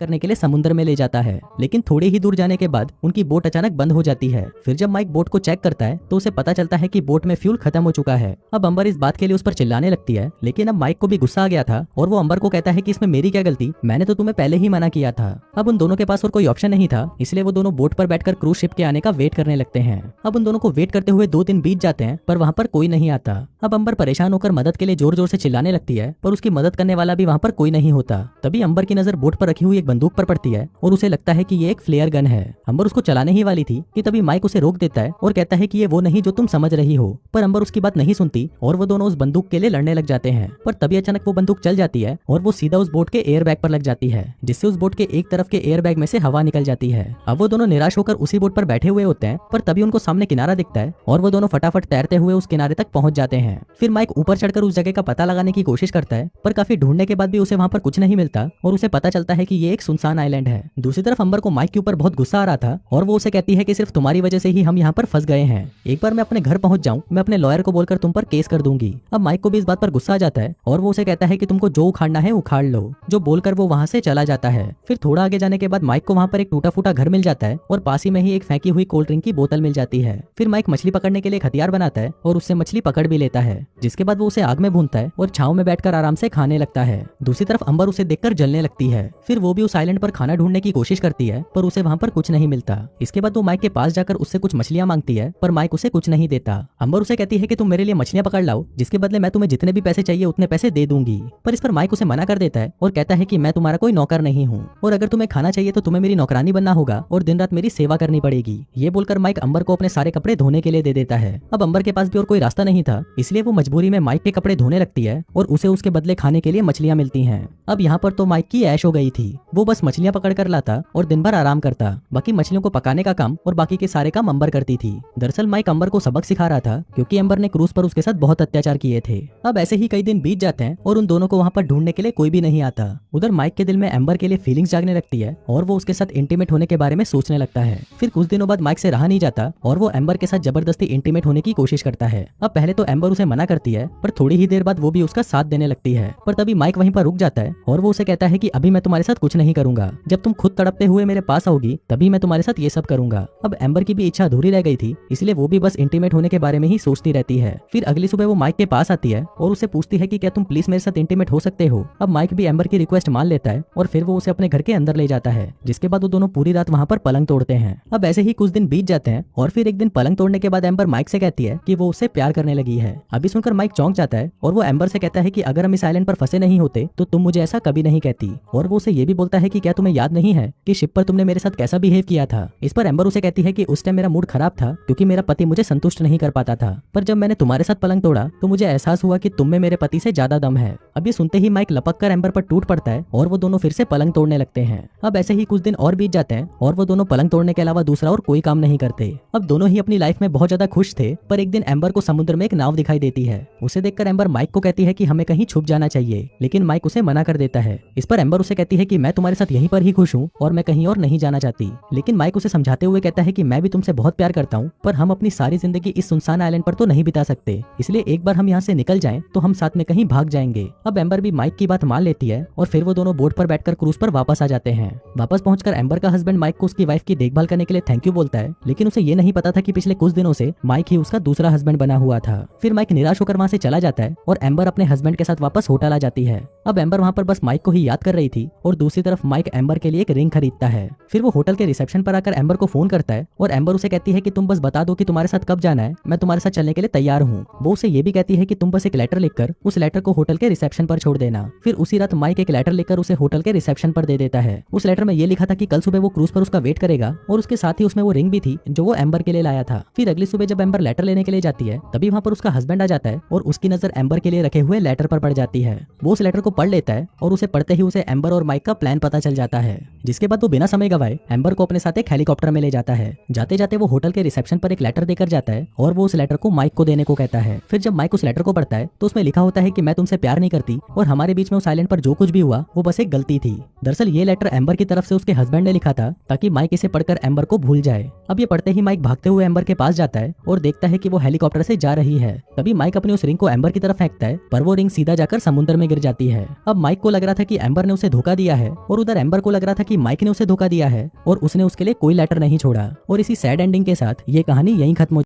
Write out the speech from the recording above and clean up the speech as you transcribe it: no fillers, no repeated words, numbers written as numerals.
करने के लिए समुद्र में ले जाता है। लेकिन थोड़े ही दूर जाने के बाद उनकी बोट अचानक बंद हो जाती है। फिर जब माइक बोट को चेक करता है तो उसे पता चलता है कि बोट में फ्यूल खत्म हो चुका है। अब अंबर इस बात के लिए उस पर चिल्लाने लगती है, लेकिन अब माइक को भी गुस्सा आ गया था और वो अंबर को कहता है कि इसमें मेरी क्या गलती, मैंने तो तुम्हें पहले ही मना किया था। अब उन दोनों के पास और कोई ऑप्शन नहीं था, इसलिए वो दोनों बोट पर बैठकर क्रूज शिप के आने का वेट करने लगते हैं। अब उन दोनों को वेट करते हुए 2 दिन बीत जाते हैं, पर वहाँ पर कोई नहीं आता। अब अंबर परेशान होकर मदद के लिए जोर जोर से चिल्लाने लगती है, पर उसकी मदद करने वाला भी वहाँ पर कोई नहीं होता। तभी अंबर की नजर बोट पर रखी हुई एक बंदूक पर पड़ती है और उसे लगता है कि ये एक फ्लेयर गन है। अंबर उसको चलाने ही वाली थी कि तभी माइक उसे रोक देता है और कहता है कि ये वो नहीं जो तुम समझ रही हो। पर अंबर उसकी बात नहीं सुनती और वो दोनों उस बंदूक के लिए लड़ने लग जाते हैं। पर तभी अचानक वो बंदूक चल जाती है और वो सीधा उस बोट के एयर बैग पर लग जाती है, जिससे उस बोट के एक तरफ के एयर बैग में से हवा निकल जाती है। अब वो दोनों निराश होकर उसी बोट पर बैठे हुए होते हैं, पर तभी उनको सामने किनारा दिखता है और वो दोनों फटाफट तैरते हुए उस किनारे तक पहुंच जाते हैं। फिर माइक ऊपर चढ़कर उस जगह का पता लगाने की कोशिश करता है, पर काफी ढूंढने के बाद भी उसे वहां पर कुछ नहीं मिलता और उसे पता चलता है कि ये एक सुनसान आइलैंड है। दूसरी तरफ अंबर को माइक के ऊपर बहुत गुस्सा आ रहा था और वो उसे कहती है कि सिर्फ तुम्हारी वजह से ही हम यहाँ पर फंस गए हैं। एक बार मैं अपने घर पहुंच जाऊं, मैं अपने लॉयर को बोलकर तुम पर केस कर दूंगी। अब माइक को भी इस बात पर गुस्सा आ जाता है और वो उसे कहता है कि तुमको जो उखाड़ना है उखाड़ लो, जो बोलकर वो वहां से चला जाता है। फिर थोड़ा आगे जाने के बाद माइक को वहां पर एक टूटा फूटा घर मिल जाता है और पास ही में ही एक फेंकी हुई कोल्ड ड्रिंक की बोतल मिल जाती है। फिर माइक मछली पकड़ने के लिए एक हथियार बनाता है और उससे मछली पकड़ भी लेता है, जिसके बाद वो उसे आग में भूनता है और छाव में बैठकर आराम से खाने लगता है। दूसरी तरफ अंबर उसे देखकर जलने लगती है। फिर वो भी उस आइलैंड पर खाना ढूंढने की कोशिश करती है, पर उसे वहां पर कुछ नहीं मिलता। इसके बाद वो माइक के पास जाकर उससे कुछ मछलियां मांगती है, पर माइक उसे कुछ नहीं देता। अंबर उसे कहती है कि तुम मेरे लिए मछलियां पकड़ लाओ, जिसके बदले मैं तुम्हें जितने भी पैसे चाहिए उतने पैसे दे दूंगी। पर इस पर माइक उसे मना कर देता है और कहता है कि मैं तुम्हारा कोई नौकर नहीं हूँ और अगर तुम्हें खाना चाहिए तो तुम्हें मेरी नौकरानी बनना होगा और दिन रात मेरी सेवा करनी पड़ेगी। ये बोलकर माइक अंबर को अपने सारे कपड़े धोने के लिए दे देता है। अब अंबर के पास भी और कोई रास्ता नहीं था, इसलिए वो मजबूरी में माइक के कपड़े धोने लगती है और उसे उसके बदले खाने के लिए मछलियां मिलती हैं। अब यहाँ पर तो माइक की ऐश हो गई थी, वो बस मछलियां पकड़ कर लाता और दिन भर आराम करता। बाकी मछलियों को पकाने का काम और बाकी के सारे काम अंबर करती थी। दरअसल माइक अंबर को सबक सिखा रहा था, क्योंकि अंबर ने क्रूज पर उसके साथ बहुत अत्याचार किए थे। अब ऐसे ही कई दिन बीत जाते हैं और उन दोनों को वहाँ पर ढूंढने के लिए कोई भी नहीं आता। उधर माइक के दिल में एम्बर के लिए फीलिंग्स जागने लगती है और वो उसके साथ इंटीमेट होने के बारे में सोचने लगता है। फिर कुछ दिनों बाद माइक से रहा नहीं जाता और वो एम्बर के साथ जबरदस्ती इंटीमेट होने की कोशिश करता है। अब पहले तो एम्बर उसे मना करती है, पर थोड़ी ही देर बाद वो भी उसका साथ देने लगती है। पर तभी माइक वहीं पर रुक जाता है और वो उसे कहता है कि अभी मैं तुम्हारे साथ कुछ नहीं करूंगा, जब तुम खुद तड़पते हुए मेरे पास आओगी तभी मैं तुम्हारे साथ ये सब करूंगा। अब एम्बर की भी इच्छा अधूरी रह गई थी, इसलिए वो भी बस इंटीमेट होने के बारे में ही सोचती रहती है। फिर अगली सुबह वो माइक के पास आती है और उसे पूछती है कि क्या तुम प्लीज मेरे साथ इंटीमेट हो सकते हो। अब माइक भी एम्बर की रिक्वेस्ट मान लेता है और फिर वो उसे अपने घर के अंदर ले जाता है, जिसके बाद वो दोनों पूरी रात वहाँ पर पलंग तोड़ते हैं। अब ऐसे ही कुछ दिन बीत जाते हैं और फिर एक दिन पलंग तोड़ने के बाद एम्बर माइक से कहती है कि वो उससे प्यार करने लगी है। अभी सुनकर माइक चौंक जाता है और वो एम्बर से कहता है कि अगर हम इस आइलैंड पर फंसे नहीं होते तो तुम मुझे ऐसा कभी नहीं कहती। और वो उसे ये भी बोलता है कि क्या तुम्हें याद नहीं है कि शिप पर तुमने मेरे साथ कैसा बिहेव किया था। इस पर एम्बर उसे कहती है कि उस टाइम मेरा मूड खराब था, क्योंकि मेरा पति मुझे संतुष्ट नहीं कर पाता था, पर जब मैंने तुम्हारे साथ पलंग तोड़ा तो मुझे एहसास हुआ कि तुम में मेरे पति से ज्यादा दम है। अब ये सुनते ही माइक लपक कर एम्बर पर टूट पड़ता है और वो दोनों फिर से पलंग तोड़ने लगते हैं। अब ऐसे ही कुछ दिन और बीत जाते हैं और वो दोनों पलंग तोड़ने के अलावा दूसरा और कोई काम नहीं करते। अब दोनों ही अपनी लाइफ में बहुत ज्यादा खुश थे, पर एक दिन एम्बर को समुद्र में एक नाव दिखाई देती है। उसे देखकर एम्बर माइक को कहती है कि हमें कहीं छुप जाना चाहिए, लेकिन माइक उसे मना कर देता है। इस पर एम्बर उसे कहती है कि मैं तुम्हारे साथ यहीं पर ही खुश हूँ और मैं कहीं और नहीं जाना चाहती। लेकिन माइक उसे समझाते हुए कहता है कि मैं भी तुमसे बहुत प्यार करता हूँ, पर हम अपनी सारी जिंदगी इस सुनसान आइलैंड पर तो नहीं बिता सकते, इसलिए एक बार हम यहाँ से निकल जाएं तो हम साथ में कहीं भाग जाएंगे। अब एम्बर भी माइक की बात मान लेती है और फिर वो दोनों बोट पर बैठकर क्रूज पर वापस आ जाते हैं। वापस पहुंचकर एम्बर का हस्बैंड माइक को उसकी वाइफ की देखभाल करने के लिए थैंक यू बोलता है, लेकिन उसे ये नहीं पता था कि पिछले कुछ दिनों से माइक ही उसका दूसरा हस्बैंड बना हुआ था। फिर माइक निराश होकर वहाँ से चला जाता है और एम्बर अपने हस्बैंड के साथ वापस होटल आ जाती है। अब एम्बर वहाँ पर बस माइक को ही याद कर रही थी और दूसरी तरफ माइक एम्बर के लिए एक रिंग खरीदता है। फिर वो होटल के रिसेप्शन पर आकर एम्बर को फोन करता है और एम्बर उसे कहती है कि तुम बस बता दो कि तुम्हारे साथ कब जाना है, मैं तुम्हारे साथ चलने के लिए तैयार हूँ। वो उसे ये भी कहती है कि तुम बस एक लेटर लिखकर उस लेटर को होटल के रिसेप्शन पर छोड़ देना। फिर उसी रात माइक एक लेटर लिखकर उसे होटल के रिसेप्शन पर दे देता है। उस लेटर में ये लिखा था कि कल सुबह वो क्रूज पर उसका वेट करेगा और उसके साथ ही उसमें वो रिंग भी थी जो वो एम्बर के लिए लाया था। फिर अगली सुबह जब एम्बर लेटर लेने के लिए जाती है तभी वहाँ पर उसका हस्बैंड आ जाता है और उसकी नजर एम्बर के लिए रखे हुए लेटर पर पड़ जाती है। वो उस लेटर को पढ़ लेता है और उसे पढ़ते ही उसे एम्बर और माइक का प्लान पता चल जाता है। जिसके बाद वो बिना समय गवाए एम्बर को अपने साथ एक हेलीकॉप्टर में ले जाता है। जाते जाते वो होटल के रिसेप्शन पर एक लेटर देकर जाता है और वो उस लेटर को माइक को देने को कहता है। फिर जब माइक उस लेटर को पढ़ता है तो उसमें लिखा होता है कि मैं तुमसे प्यार नहीं करती और हमारे बीच में उस आइलैंड पर जो कुछ भी हुआ वो बस एक गलती थी। दरअसल ये लेटर एम्बर की तरफ से उसके हस्बैंड ने लिखा था ताकि माइक इसे पढ़कर एम्बर को भूल जाए। अब ये पढ़ते ही माइक भागते हुए एम्बर के पास जाता है और देखता है कि वो हेलीकॉप्टर से जा रही है। तभी माइक अपनी उस रिंग को एम्बर की तरफ फेंकता है पर वो रिंग सीधा जाकर समुद्र में गिर जाती है। अब माइक को लग रहा था कि एम्बर ने उसे धोखा दिया है और उधर एम्बर को लग रहा था कि माइक ने उसे धोखा दिया है और उसने उसके लिए कोई लेटर नहीं छोड़ा। और इसी सैड एंडिंग के साथ ये कहानी यहीं खत्म हो